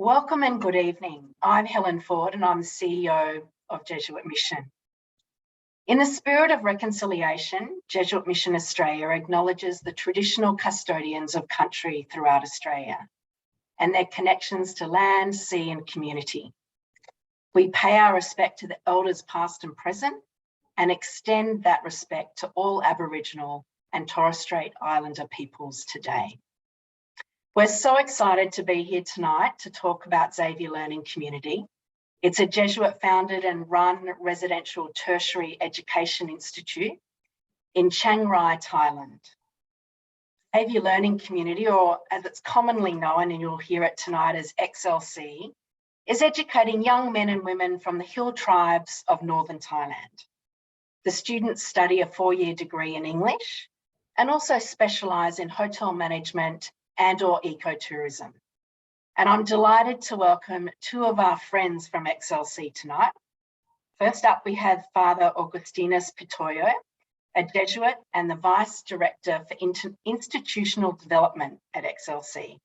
Welcome and good evening. I'm Helen Ford and I'm the CEO of Jesuit Mission. In the spirit of reconciliation, Jesuit Mission Australia acknowledges the traditional custodians of country throughout Australia and their connections to land, sea and community. We pay our respect to the elders past and present and extend that respect to all Aboriginal and Torres Strait Islander peoples today. We're so excited to be here tonight to talk about Xavier Learning Community. It's a Jesuit founded and run residential tertiary education institute in Chiang Rai, Thailand. Xavier Learning Community, or as it's commonly known, and you'll hear it tonight as XLC, is educating young men and women from the hill tribes of northern Thailand. The students study a 4-year degree in English and also specialise in hotel management and/or ecotourism. And I'm delighted to welcome two of our friends from XLC tonight. First up, we have Father Agustinus Pitoyo, a Jesuit and the Vice Director for Institutional Development at XLC.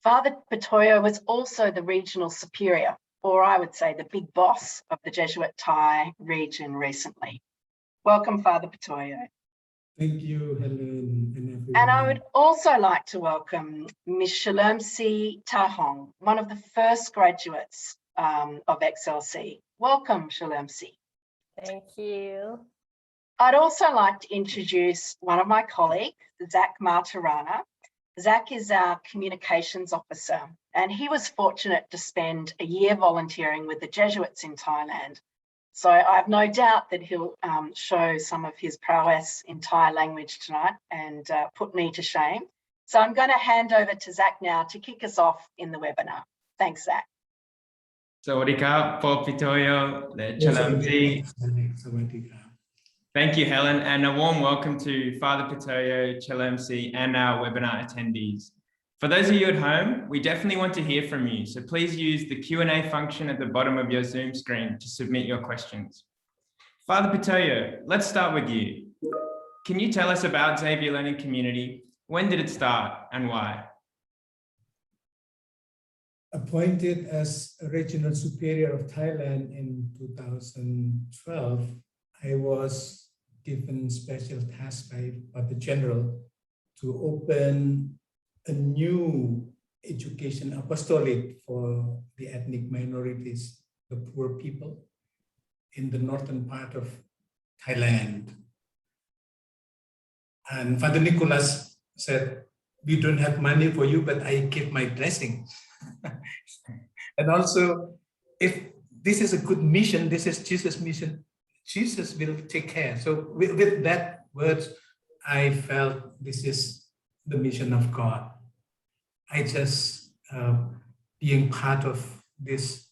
Father Pitoyo was also the Regional Superior, or I would say the big boss of the Jesuit Thai region recently. Welcome, Father Pitoyo. Thank you, Helen, and everyone. And I would also like to welcome Ms. Chalermsri Tahong, one of the first graduates of XLC. Welcome, Chalermsri. Thank you. I'd also like to introduce one of my colleagues, Zach Martirana. Zach is our communications officer, and he was fortunate to spend a year volunteering with the Jesuits in Thailand. So I have no doubt that he'll show some of his prowess in Thai language tonight and put me to shame. So I'm going to hand over to Zach now to kick us off in the webinar. Thanks, Zach. Sawadee-krap, Paul Pitoyo, le Chalermsri. Thank you, Helen, and a warm welcome to Father Pitoyo, Chalermsri, and our webinar attendees. For those of you at home, we definitely want to hear from you, so please use the Q&A function at the bottom of your Zoom screen to submit your questions. Father Pitoyo, let's start with you. Can you tell us about Xavier Learning Community? When did it start and why? Appointed as a Regional Superior of Thailand in 2012, I was given special task by the General to open a new education apostolate for the ethnic minorities, the poor people in the northern part of Thailand. And Father Nicholas said, "We don't have money for you, but I give my blessing." And also, if this is a good mission, this is Jesus' mission, Jesus will take care. So with that words, I felt this is the mission of God. I just being part of this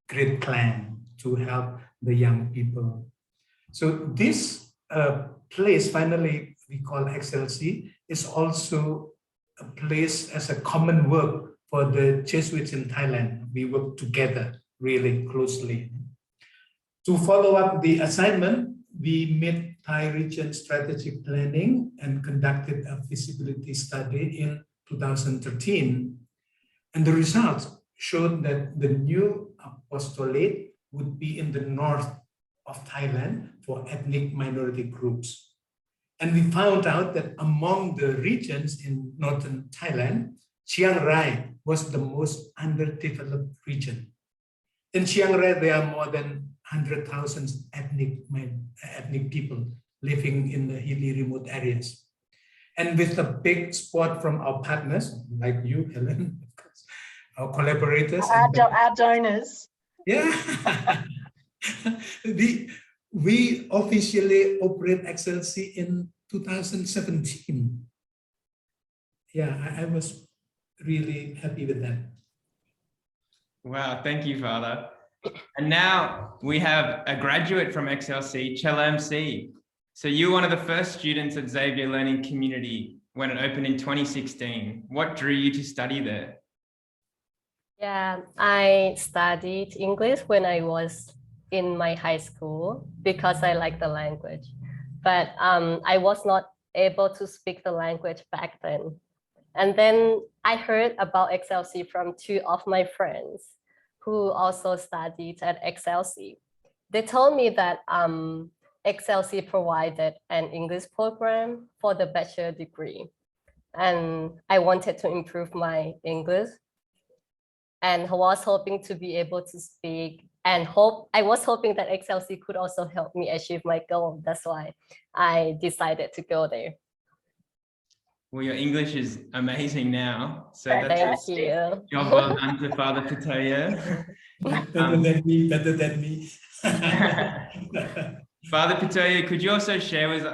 great plan to help the young people. So this place, finally, we call XLC, is also a place as a common work for the Jesuits in Thailand. We work together really closely. To follow up the assignment, we made Thai region strategic planning and conducted a feasibility study in 2013. And the results showed that the new apostolate would be in the north of Thailand for ethnic minority groups. And we found out that among the regions in northern Thailand, Chiang Rai was the most underdeveloped region. In Chiang Rai, there are more than 100,000 ethnic people living in the hilly remote areas. And with a big support from our partners, like you, Helen, our collaborators. Our donors. Yeah. we officially operate XLC in 2017. Yeah, I was really happy with that. Wow, thank you, Father. And now we have a graduate from XLC, Chalermsri. So you're one of the first students at Xavier Learning Community when it opened in 2016. What drew you to study there? Yeah, I studied English when I was in my high school because I like the language. But I was not able to speak the language back then. And then I heard about XLC from two of my friends who also studied at XLC. They told me that XLC provided an English program for the bachelor degree. And I wanted to improve my English and was hoping to be able to speak and I was hoping that XLC could also help me achieve my goal. That's why I decided to go there. Well, your English is amazing now. So Thank you. Job well done to Father Pitoyo. Better than me. Father Pitoyo, could you also share with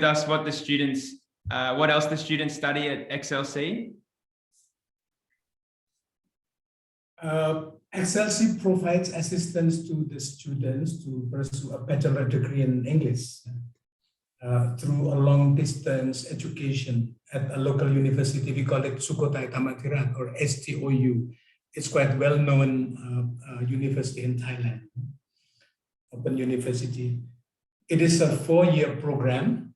us what the students, what else the students study at XLC? XLC provides assistance to the students to pursue a bachelor degree in English through a long distance education at a local university. We call it Sukhothai Thammathirat or STOU. It's quite well-known university in Thailand, Open University. It is a 4-year program.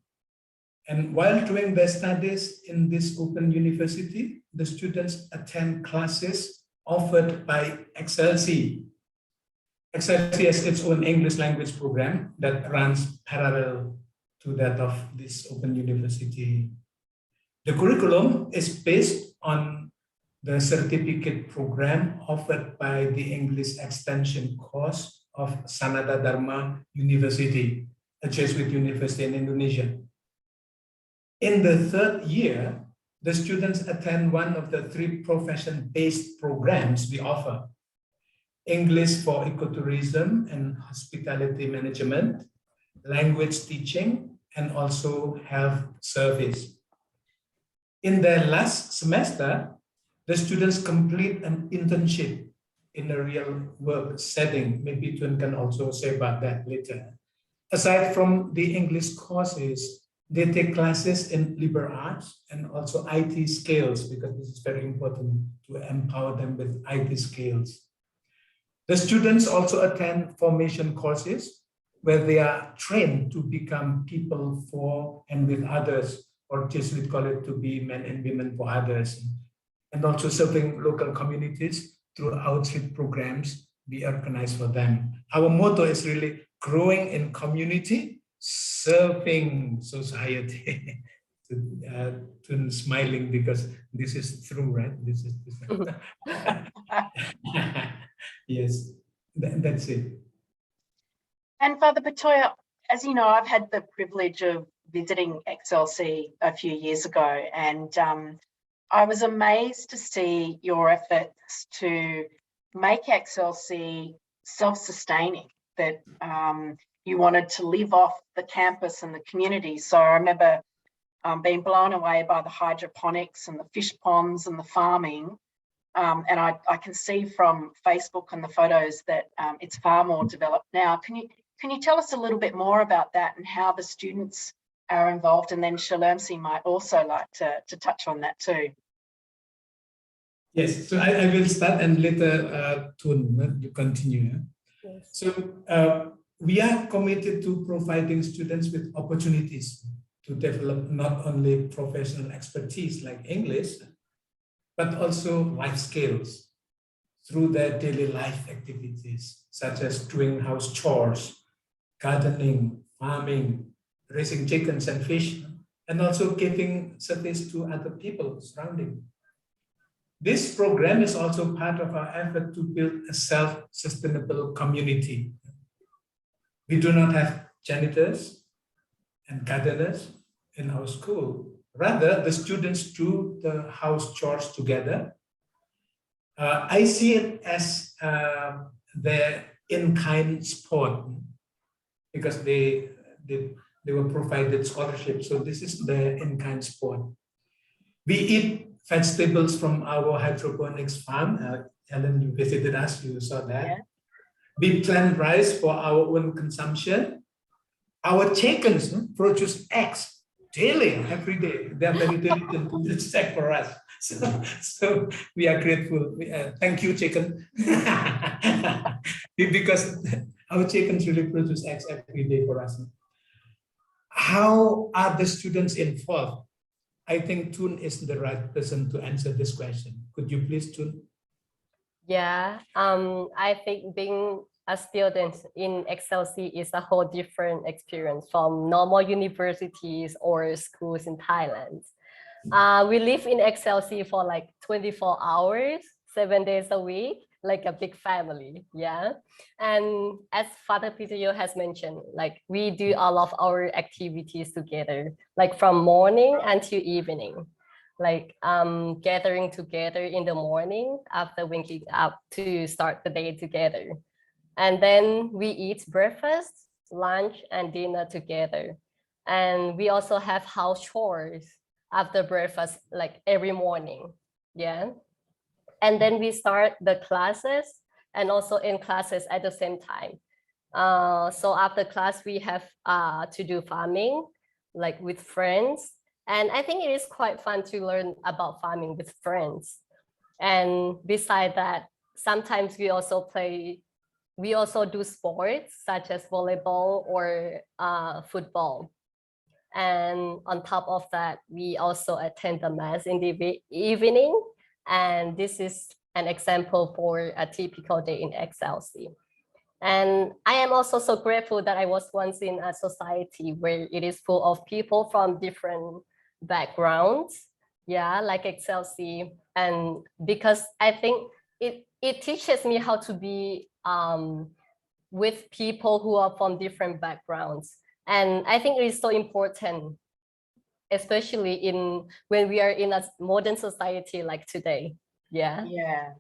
And while doing their studies in this Open University, the students attend classes offered by XLC. XLC has its own English language program that runs parallel to that of this Open University. The curriculum is based on the certificate program offered by the English extension course of Sanada Dharma University, a Jesuit university in Indonesia. In the 3rd year, the students attend one of the 3 profession-based programs we offer: English for ecotourism and hospitality management, language teaching, and also health service. In their last semester, the students complete an internship in a real work setting. Maybe Tuan can also say about that later. Aside from the English courses, they take classes in liberal arts and also IT skills, because this is very important to empower them with IT skills. The students also attend formation courses where they are trained to become people for and with others, or just we call it to be men and women for others, and also serving local communities through outreach programs we organize for them. Our motto is really growing in community, serving society. To smiling because this is true, right? This is yes, that's it. And Father Pitoyo, as you know, I've had the privilege of visiting XLC a few years ago, and I was amazed to see your efforts to make XLC self-sustaining, that you wanted to live off the campus and the community. So I remember being blown away by the hydroponics and the fish ponds and the farming. And I can see from Facebook and the photos that it's far more developed now. Can you tell us a little bit more about that and how the students are involved? And then Chalermsri might also like to touch on that too. Yes, so I will start and later Tun, you continue. Yes. So we are committed to providing students with opportunities to develop not only professional expertise like English, but also life skills through their daily life activities, such as doing house chores, gardening, farming, raising chickens and fish, and also giving service to other people surrounding. This program is also part of our effort to build a self-sustainable community. We do not have janitors and gardeners in our school. Rather, the students do the house chores together. I see it as their in-kind sport, because they were provided scholarships. So this is their in-kind sport. We eat vegetables from our hydroponics farm. Helen, you visited us, you saw that. Yeah. We plant rice for our own consumption. Our chickens produce eggs daily, every day. They are very diligent to produce eggs for us. So we are grateful. Thank you, chicken. Because our chickens really produce eggs every day for us. How are the students involved? I think Thun is the right person to answer this question. Could you please, Thun? Yeah, I think being a student in XLC is a whole different experience from normal universities or schools in Thailand. We live in XLC for like 24 hours, 7 days a week, like a big family. Yeah. And as Father Pitoyo has mentioned, like we do all of our activities together, like from morning until evening, like gathering together in the morning after waking up to start the day together. And then we eat breakfast, lunch, and dinner together. And we also have house chores after breakfast, like every morning. Yeah. And then we start the classes and also in classes at the same time. So after class, we have to do farming, like with friends. And I think it is quite fun to learn about farming with friends. And beside that, sometimes we also do sports such as volleyball or football. And on top of that, we also attend the mass in the evening. And this is an example for a typical day in XLC. And I am also so grateful that I was once in a society where it is full of people from different backgrounds. Yeah, like XLC. And because I think it teaches me how to be with people who are from different backgrounds. And I think it is so important, especially when we are in a modern society like today. Yeah. Yeah.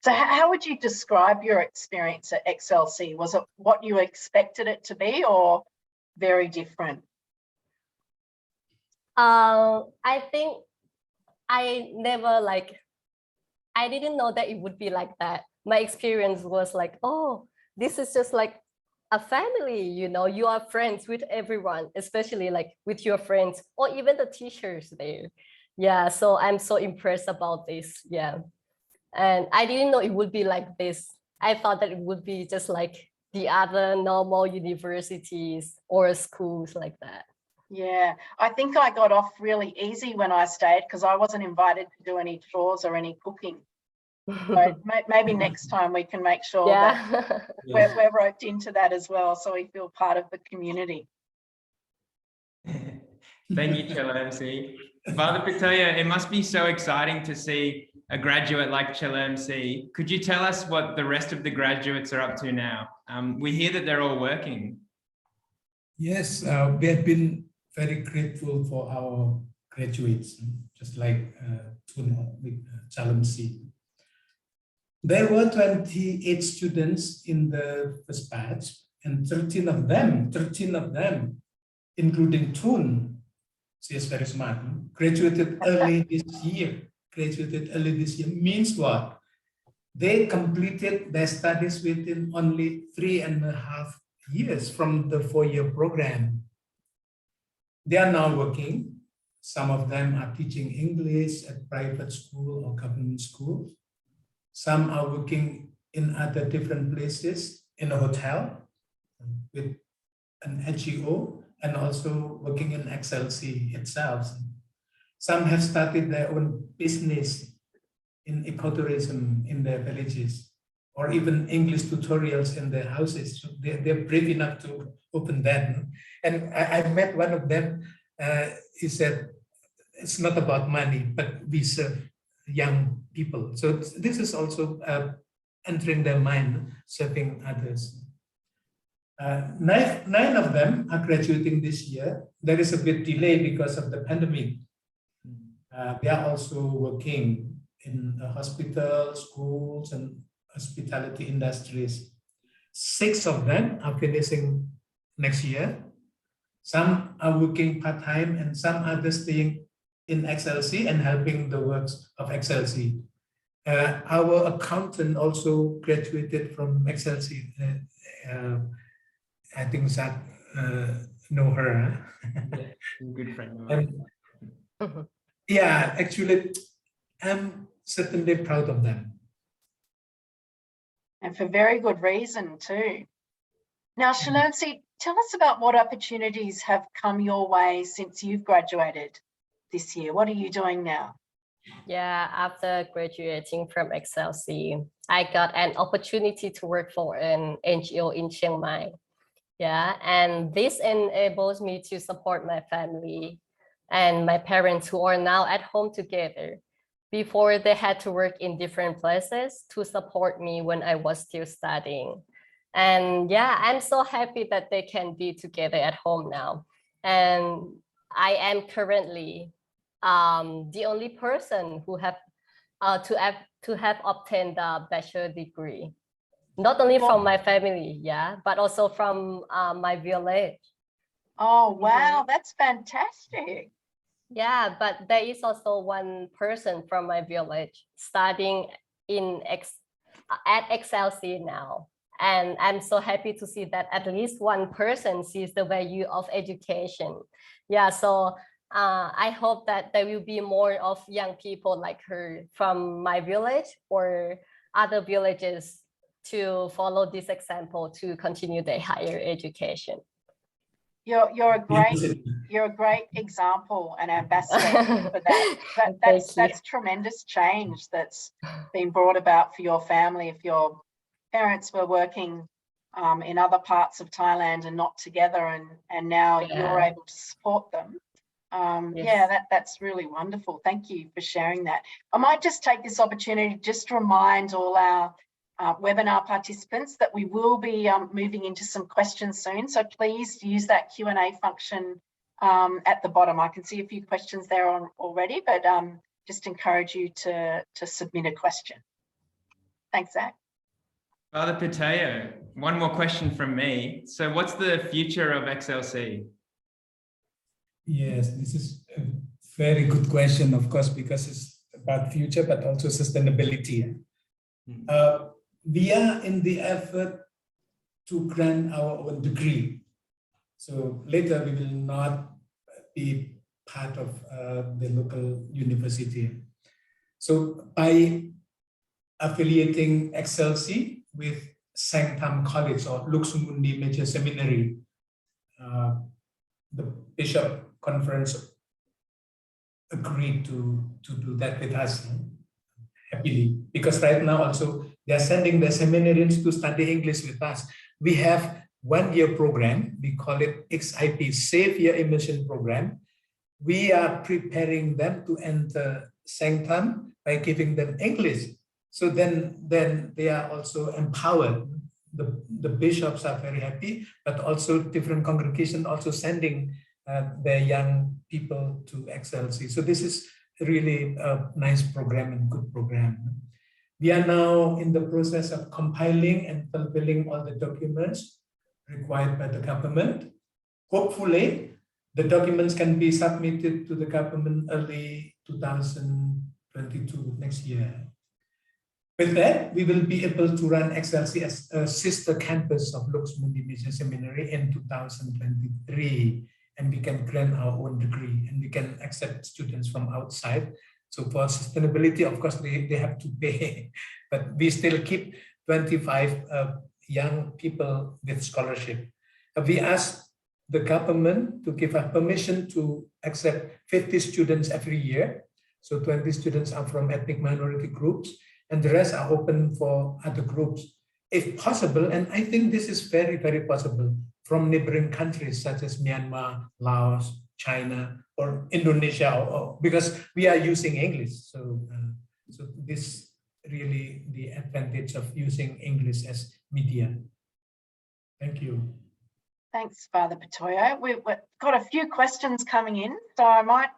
So how would you describe your experience at XLC? Was it what you expected it to be or very different? I think I didn't know that it would be like that. My experience was like, oh, this is just like a family, you are friends with everyone, especially like with your friends or even the teachers there. Yeah, so I'm so impressed about this. Yeah. And I didn't know it would be like this. I thought that it would be just like the other normal universities or schools like that. Yeah, I think I got off really easy when I stayed because I wasn't invited to do any chores or any cooking. So maybe next time we can make sure that we're roped into that as well, so we feel part of the community. Thank you, Chalermsri. Father Pitoyo, it must be so exciting to see a graduate like Chalermsri. Could you tell us what the rest of the graduates are up to now? We hear that they're all working. Yes, we have been very grateful for our graduates, just like Thun with Chalermsri. There were 28 students in the first batch, and 13 of them, including Thun, she is very smart, graduated early this year. Means what? They completed their studies within only 3.5 years from the 4-year program. They are now working. Some of them are teaching English at private school or government schools. Some are working in other different places, in a hotel with an NGO, and also working in XLC itself. Some have started their own business in ecotourism in their villages, or even English tutorials in their houses. So they're brave enough to open that. And I met one of them. He said, it's not about money, but we serve young people. So this is also entering their mind, serving others. 9 of them are graduating this year. There is a bit delay because of the pandemic. They are also working in hospitals, schools, and hospitality industries. 6 of them are finishing next year. Some are working part-time and some others staying in XLC and helping the works of XLC. Our accountant also graduated from XLC. I think Zach know her. Good friend of mine. Yeah, actually, I'm certainly proud of them. And for very good reason too. Now, Chalermsri, tell us about what opportunities have come your way since you've graduated. this year? What are you doing now? Yeah, after graduating from XLC, I got an opportunity to work for an NGO in Chiang Mai. Yeah, and this enables me to support my family and my parents who are now at home together. Before, they had to work in different places to support me when I was still studying. And yeah, I'm so happy that they can be together at home now. And I am currently the only person who have to have obtained a bachelor degree, not only from my family, yeah, but also from my village. Oh, wow, that's fantastic. Yeah, but there is also one person from my village studying at XLC now. And I'm so happy to see that at least one person sees the value of education. Yeah, so I hope that there will be more of young people like her from my village or other villages to follow this example to continue their higher education. You're a great example and ambassador for that. That's tremendous change that's been brought about for your family. If your parents were working in other parts of Thailand and not together, and now you're able to support them. Yeah, that's really wonderful. Thank you for sharing that. I might just take this opportunity just to remind all our webinar participants that we will be moving into some questions soon. So please use that Q&A function at the bottom. I can see a few questions there already, but just encourage you to submit a question. Thanks, Zach. Father Pitoyo, one more question from me. So what's the future of XLC? Yes, this is a very good question, of course, because it's about future, but also sustainability. We are in the effort to grant our own degree. So later we will not be part of the local university. So by affiliating XLC with Sangtam College or Luxembourg Major Seminary, the Bishop Conference agreed to do that with us happily, because right now also they are sending the seminarians to study English with us. We have 1-year program, we call it XIP, Xavier Immersion Program. We are preparing them to enter Sangtam by giving them English. So then they are also empowered. The bishops are very happy, but also different congregations also sending their young people to XLC. So this is really a nice program and good program. We are now in the process of compiling and fulfilling all the documents required by the government. Hopefully, the documents can be submitted to the government early 2022, next year. With that, we will be able to run XLC as a sister campus of Luxembourg Mission Seminary in 2023. And we can grant our own degree and we can accept students from outside. So for sustainability, of course, they have to pay, but we still keep 25 young people with scholarship. We asked the government to give us permission to accept 50 students every year. So 20 students are from ethnic minority groups and the rest are open for other groups, if possible. And I think this is very, very possible, from neighboring countries such as Myanmar, Laos, China, or Indonesia, because we are using English. So, so this really the advantage of using English as media. Thank you. Thanks, Father Pitoyo. We've got a few questions coming in, so I might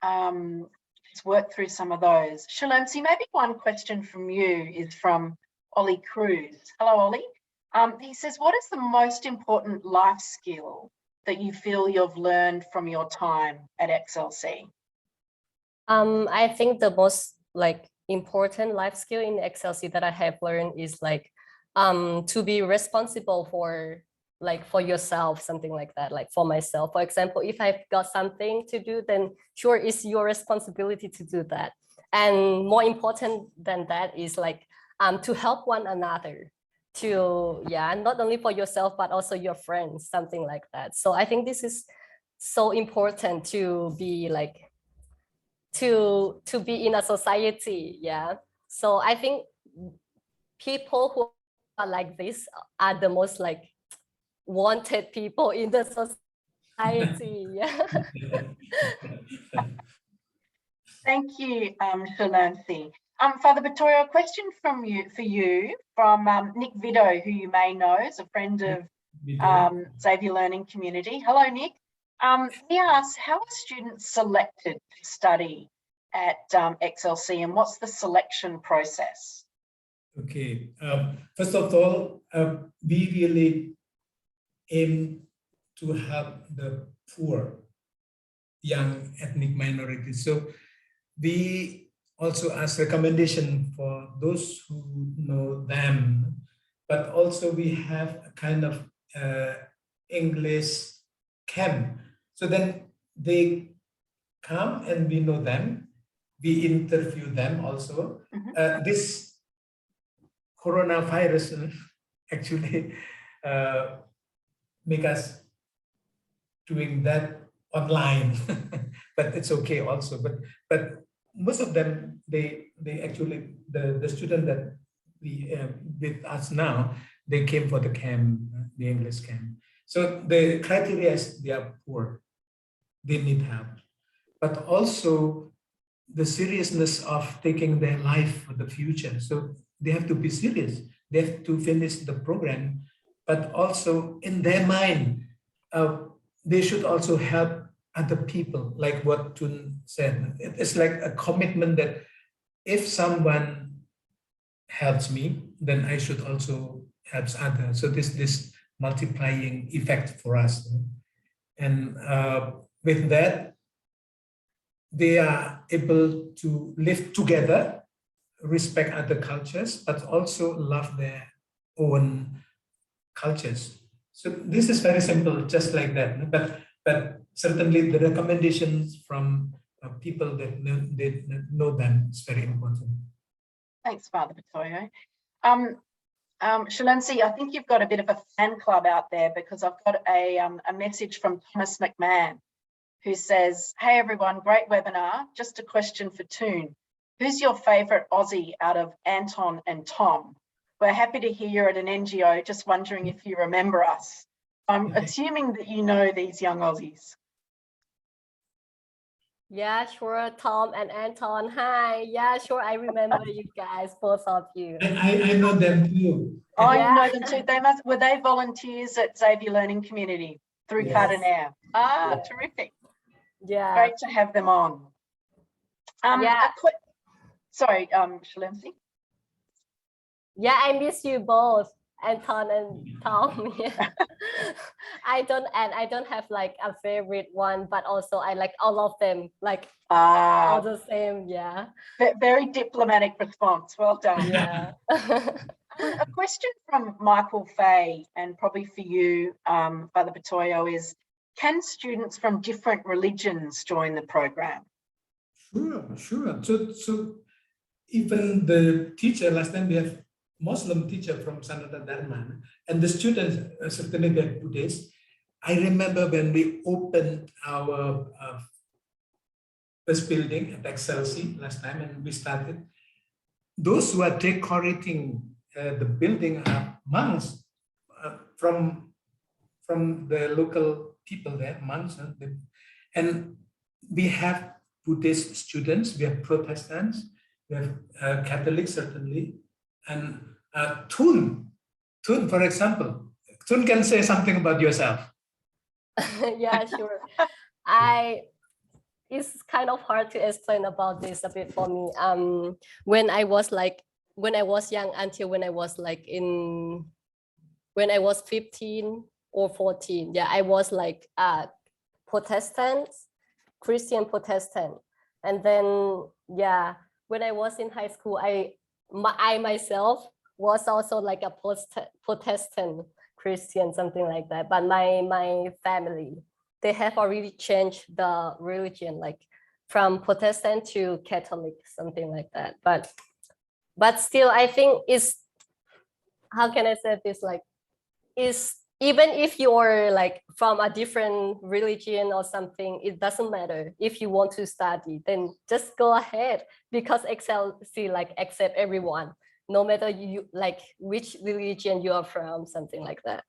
let's work through some of those. Chalermsri, maybe one question from you is from Ollie Cruz. Hello, Ollie. He says, what is the most important life skill that you feel you've learned from your time at XLC? I think the most important life skill in XLC that I have learned is to be responsible for yourself, something like that, like for myself. For example, if I've got something to do, then sure, it's your responsibility to do that. And more important than that is to help one another, to not only for yourself but also your friends, something like that. So I think this is so important to be like to be in a society. Yeah. So I think people who are like this are the most like wanted people in the society. Yeah. Thank you, Chalermsri. Father Pitoyo, a question from you from Nick Vido, who you may know is a friend of Xavier Learning Community. Hello, Nick. He asks, how are students selected to study at XLC, and what's the selection process? Okay. First of all, we really aim to help the poor, young ethnic minorities. So we also ask recommendation for those who know them, but also we have a kind of English camp. So then they come and we know them. We interview them also. This coronavirus actually make us doing that online, but it's okay also. But most of them, they actually the student that we with us now, they came for the camp, the English camp. So the criteria is they are poor, they need help, but also the seriousness of taking their life for the future. So they have to be serious. They have to finish the program, but also in their mind, they should also help other people, like what Tun said. It's like a commitment that if someone helps me, then I should also help others. So this multiplying effect for us. And with that, they are able to live together, respect other cultures, but also love their own cultures. So this is very simple, just like that. But certainly the recommendations from people that know them is very important. Thanks, Father Pitoyo. Chalermsri, I think you've got a bit of a fan club out there, because I've got a message from Thomas McMahon, who says, hey everyone, great webinar. Just a question for Toon. Who's your favourite Aussie out of Anton and Tom? We're happy to hear you're at an NGO, just wondering if you remember us. I'm assuming that you know these young Aussies. Yeah, sure. Tom and Anton. Hi. Yeah, sure. I remember you guys, both of you. I know them too. I know them too. Were they volunteers at Xavier Learning Community through Cardenair? Terrific. Yeah. Great to have them on. Sorry, Chalermsri. Yeah, I miss you both, Anton and Tom. Yeah. I don't have like a favorite one, but also I like all of them, like all the same. Yeah. Very diplomatic response. Well done. Yeah. A question from Michael Fay, and probably for you, Father Pitoyo, is, can students from different religions join the program? Sure. So even the teacher, last time we have Muslim teacher from Sanatana Dharma, and the students, certainly they're Buddhists. I remember when we opened our first building at XLC last time, and we started, those who are decorating the building are monks from the local people there, monks. And we have Buddhist students, we have Protestants, we have Catholics certainly, and Tun, for example. Tun can say something about yourself. Yeah, sure. It's kind of hard to explain about this a bit for me. When I was young, until when I was 15 or 14, yeah, I was like Protestant, Christian Protestant. And then, yeah, when I was in high school, I myself was also like a Protestant Christian, something like that. But my family, they have already changed the religion, like from Protestant to Catholic, something like that. But still, I think it's, how can I say this? Like, it's even if you're like from a different religion or something, it doesn't matter. If you want to study, then just go ahead, because XLC like accept everyone, no matter you like which religion you are from, something like that.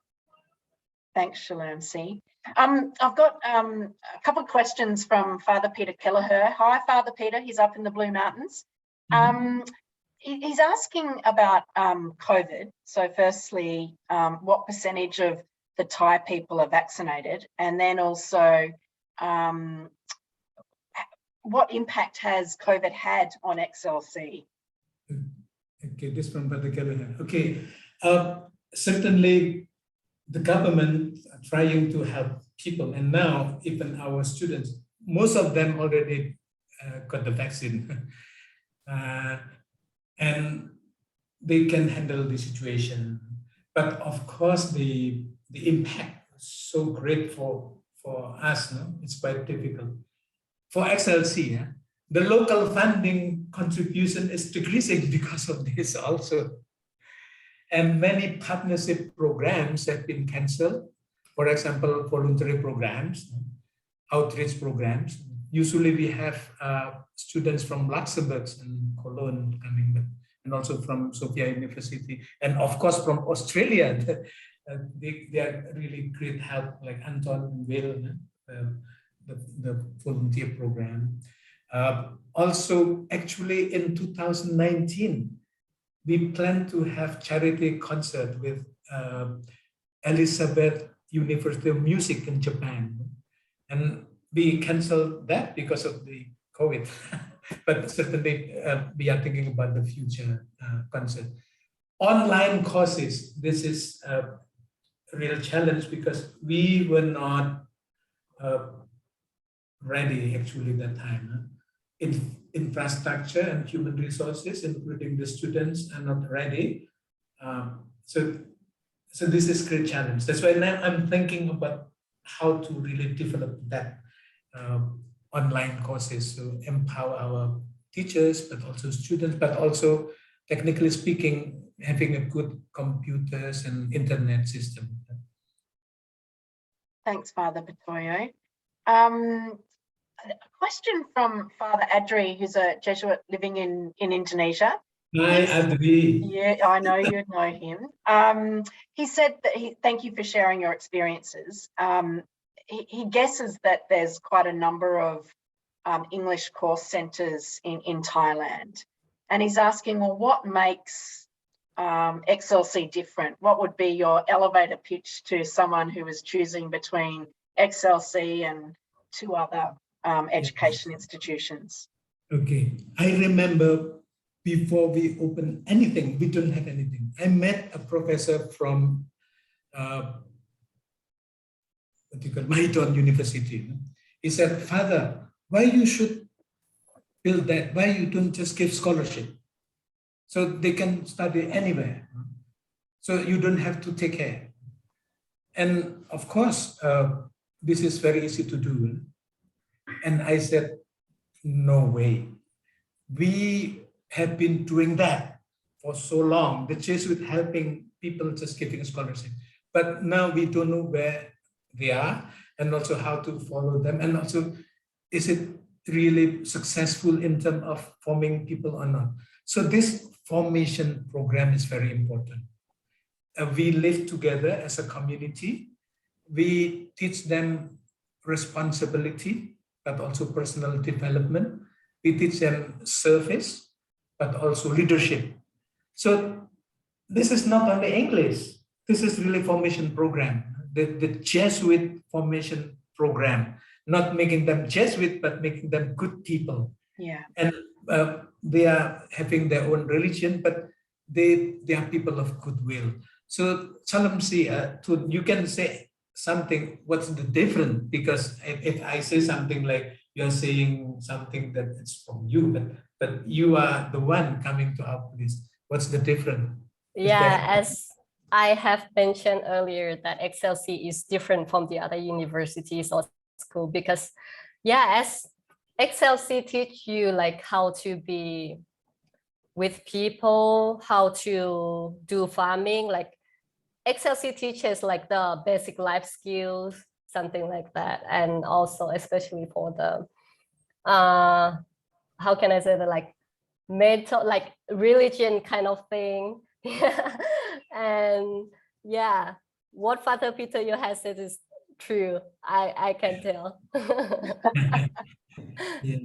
Thanks, Chalermsri. I've got a couple of questions from Father Peter Kelleher. Hi, Father Peter. He's up in the Blue Mountains. He's asking about COVID. So firstly, what percentage of the Thai people are vaccinated? And then also, what impact has COVID had on XLC? Okay, this from Father Kelleher. Okay, certainly the government are trying to help people, and now even our students, most of them already got the vaccine. And they can handle the situation. But of course, the impact is so great for us, no? It's quite difficult. For XLC, yeah? The local funding contribution is decreasing because of this also. And many partnership programs have been canceled. For example, voluntary programs, outreach programs. Usually we have students from Luxembourg and Cologne coming back, and also from Sophia University, and of course from Australia. They are really great help, like Anton and Will, the volunteer program. Also, actually in 2019, we plan to have charity concert with Elizabeth University of Music in Japan. And we canceled that because of the COVID, but certainly we are thinking about the future concert. Online courses, this is a real challenge because we were not ready actually that time. Infrastructure and human resources, including the students, are not ready. So this is a great challenge. That's why now I'm thinking about how to really develop that online courses to empower our teachers, but also students, but also technically speaking, having a good computers and internet system. Thanks, Father Pitoyo. A question from Father Adri, who's a Jesuit living in Indonesia. Hi, Adri. Yeah, I know you know him. He said that thank you for sharing your experiences. He guesses that there's quite a number of English course centres in Thailand. And he's asking, well, what makes XLC different? What would be your elevator pitch to someone who is choosing between XLC and two other education institutions? Okay, I remember before we opened anything, we don't have anything. I met a professor from Mahidol University. He said, Father, why you should build that? Why you don't just give scholarship? So they can study anywhere. So you don't have to take care. And of course, this is very easy to do. And I said, no way. We have been doing that for so long. The Jesuit helping people just giving a scholarship. But now we don't know where they are and also how to follow them. And also, is it really successful in terms of forming people or not? So this formation program is very important. We live together as a community. We teach them responsibility, but also personal development. We teach them service, but also leadership. So this is not only English. This is really formation program, the Jesuit formation program, not making them Jesuit, but making them good people. Yeah. And they are having their own religion, but they are people of goodwill. So Chalermsri, you can say something, what's the difference? Because if I say something like you're saying something that it's from you, but you are the one coming to our place. What's the difference? Yeah, as I have mentioned earlier, that XLC is different from the other universities or school because, yeah, as XLC teach you like how to be with people, how to do farming, like XLC teaches like the basic life skills, something like that. And also especially for the, how can I say that, like mental, like religion kind of thing. And yeah, what Father Pitoyo has said is true. I can tell. Yeah.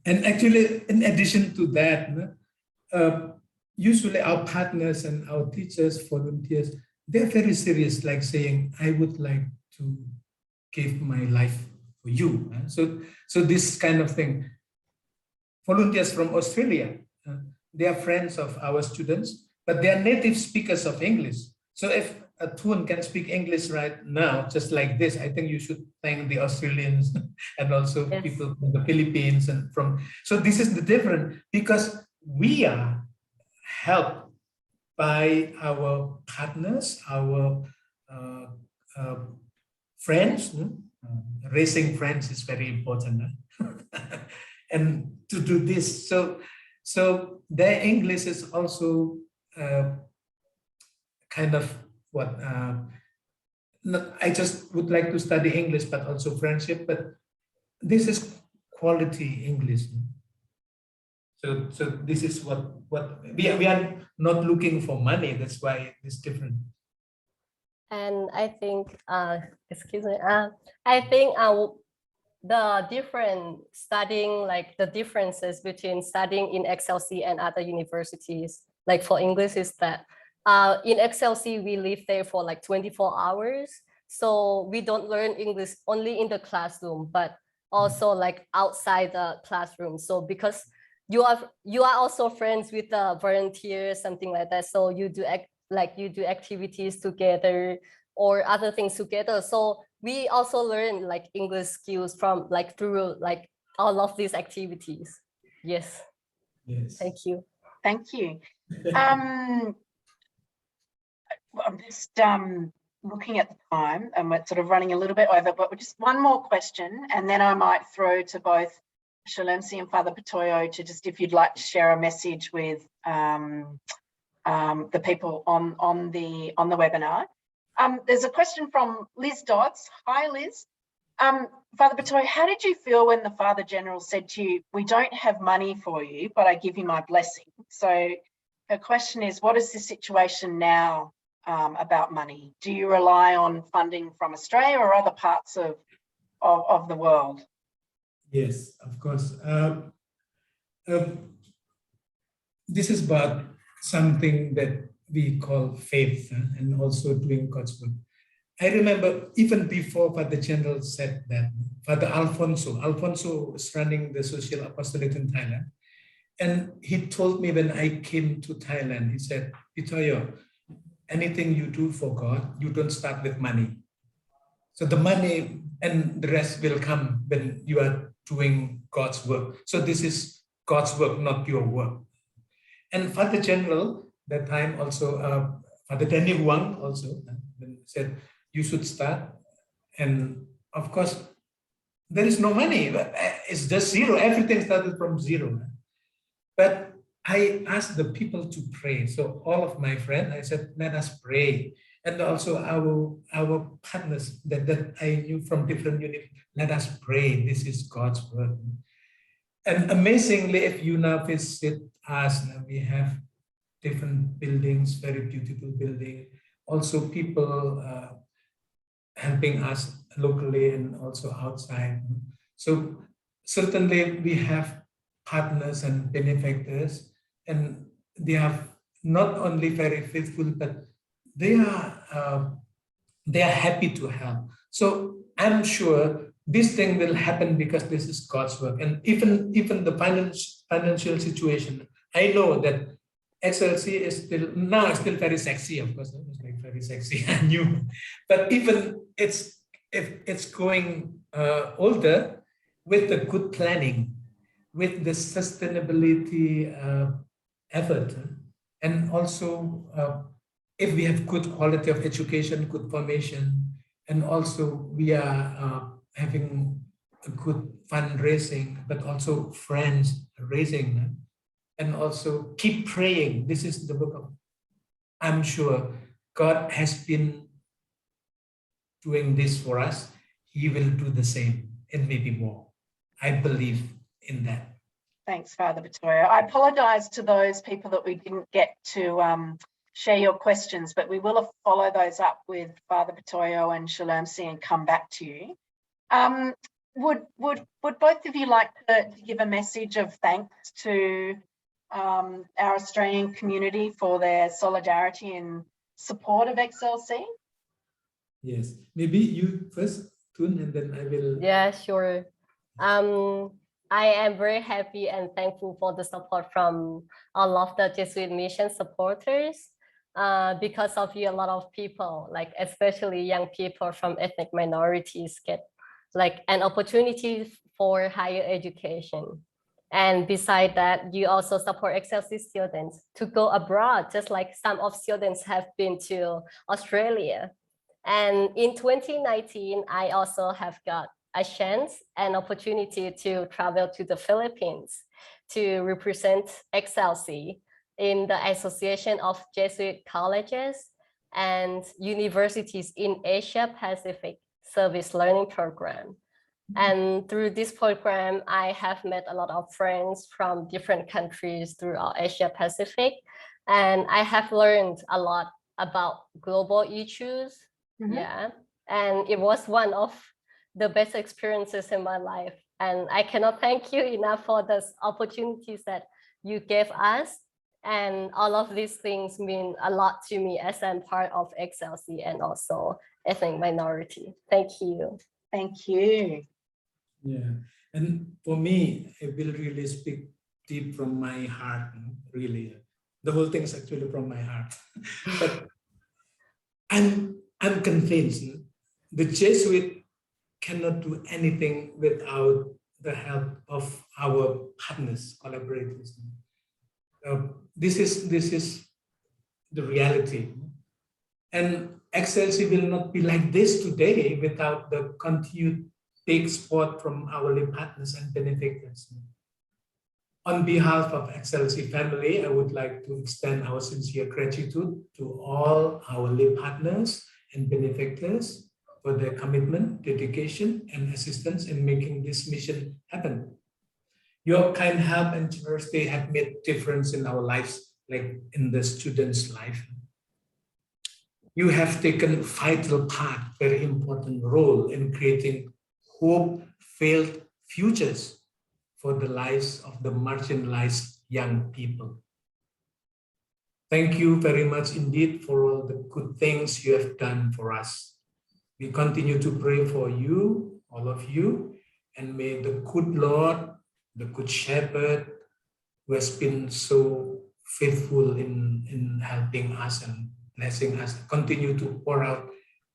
And actually, in addition to that, usually our partners and our teachers, volunteers, they're very serious, like saying, I would like to give my life for you. So this kind of thing. Volunteers from Australia, they are friends of our students, but they are native speakers of English. So if a Thun can speak English right now, just like this, I think you should thank the Australians and also Yes. people from the Philippines and from, so this is the difference, because we are helped by our partners, our friends. Raising friends is very important. And to do this, so their English is also kind of what, I just would like to study English, but also friendship, but this is quality English. So this is what we are not looking for money. That's why it's different. And I think, excuse me, I think the different studying, like the differences between studying in XLC and other universities, like for English, is that in XLC, we live there for like 24 hours. So we don't learn English only in the classroom, but also like outside the classroom. So because you are also friends with the volunteers, something like that. So you do activities together or other things together. So we also learn like English skills from like through like all of these activities. Yes. Yes. Thank you. Thank you. I'm just looking at the time, and we're sort of running a little bit over, but just one more question, and then I might throw to both Chalermsri and Father Pitoyo to just, if you'd like to share a message with the people on the webinar. There's a question from Liz Dodds. Hi, Liz. Father Pitoyo, how did you feel when the Father General said to you, we don't have money for you, but I give you my blessing? So her question is, what is the situation now about money? Do you rely on funding from Australia or other parts of the world? Yes, of course. This is about something that we call faith and also doing God's work. I remember even before Father General said that, Father Alfonso is running the Social Apostolate in Thailand. And he told me when I came to Thailand, he said, Pitoyo, anything you do for God, you don't start with money. So the money and the rest will come when you are doing God's work. So this is God's work, not your work. And Father General, that time also, Father Danny Huang also said, you should start. And of course, there is no money. It's just zero. Everything started from zero. But I asked the people to pray. So all of my friends, I said, let us pray. And also our partners that I knew from different units, let us pray. This is God's word. And amazingly, if you now visit us, we have different buildings, very beautiful building. Also people helping us locally and also outside. So certainly we have partners and benefactors, and they are not only very faithful, but they are happy to help. So I'm sure this thing will happen because this is God's work. And even the financial situation, I know that XLC is still very sexy, of course. It's like very sexy, I knew. But even if it's going older, with the good planning, with the sustainability effort, and also if we have good quality of education, good formation, and also we are having a good fundraising, but also friends raising, and also keep praying. This is the book of, I'm sure God has been doing this for us. He will do the same and maybe more. I believe in that. Thanks, Father Pitoyo. I apologise to those people that we didn't get to share your questions, but we will follow those up with Father Pitoyo and Chalermsri and come back to you. Would both of you like to give a message of thanks to our Australian community for their solidarity and support of XLC? Yes, maybe you first, Tun, and then I will. Yeah, sure. I am very happy and thankful for the support from all of the Jesuit mission supporters. Because of you, a lot of people, like especially young people from ethnic minorities, get like an opportunity for higher education. And beside that, you also support XLC students to go abroad, just like some of students have been to Australia. And in 2019, I also have got a chance and opportunity to travel to the Philippines to represent XLC in the Association of Jesuit Colleges and Universities in Asia Pacific Service Learning Program. And through this program, I have met a lot of friends from different countries throughout Asia Pacific. And I have learned a lot about global issues. Yeah. And it was one of the best experiences in my life. And I cannot thank you enough for those opportunities that you gave us. And all of these things mean a lot to me as I'm part of XLC and also ethnic minority. Thank you. Thank you. Yeah, and for me, I will really speak deep from my heart, really. The whole thing is actually from my heart. But I'm convinced the Jesuit cannot do anything without the help of our partners, collaborators. This is the reality. And XLC will not be like this today without the continued big support from our lay partners and benefactors. On behalf of XLC family, I would like to extend our sincere gratitude to all our lay partners and benefactors for their commitment, dedication, and assistance in making this mission happen. Your kind help and generosity have made difference in our lives, like in the students' life. You have taken a vital part, very important role in creating hope-filled futures for the lives of the marginalized young people. Thank you very much indeed for all the good things you have done for us. We continue to pray for you, all of you, and may the good Lord, the good shepherd, who has been so faithful in helping us and blessing us, continue to pour out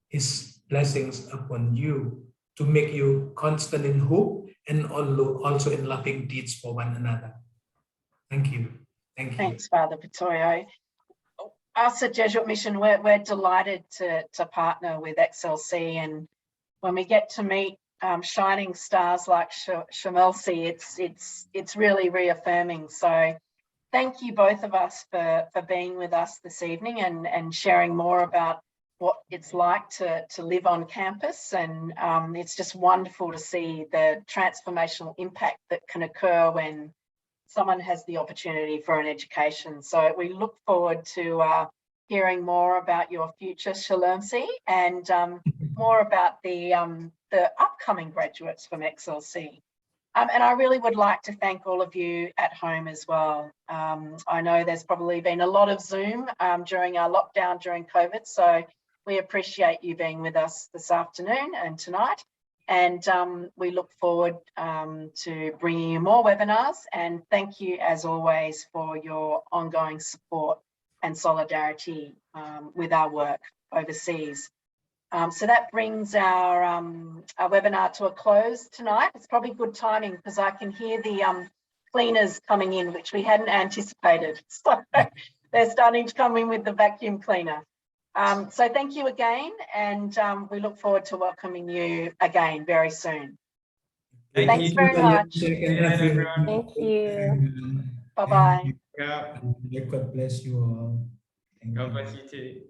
his blessings upon you to make you constant in hope and also in loving deeds for one another. Thank you. Thank you. Thanks, Father Pitoyo. Us at Jesuit Mission, we're delighted to partner with XLC, and when we get to meet shining stars like Chalermsri, it's really reaffirming. So thank you both of us for being with us this evening and sharing more about what it's like to live on campus. And it's just wonderful to see the transformational impact that can occur when someone has the opportunity for an education. So we look forward to hearing more about your future, Chalermsri, and more about the upcoming graduates from XLC. And I really would like to thank all of you at home as well. I know there's probably been a lot of Zoom during our lockdown during COVID, so we appreciate you being with us this afternoon and tonight. And we look forward to bringing you more webinars. And thank you, as always, for your ongoing support and solidarity with our work overseas. So that brings our webinar to a close tonight. It's probably good timing because I can hear the cleaners coming in, which we hadn't anticipated. So they're starting to come in with the vacuum cleaner. So thank you again, and we look forward to welcoming you again very soon. Thanks very much. Thank you. Bye-bye. God bless you all. God bless you too.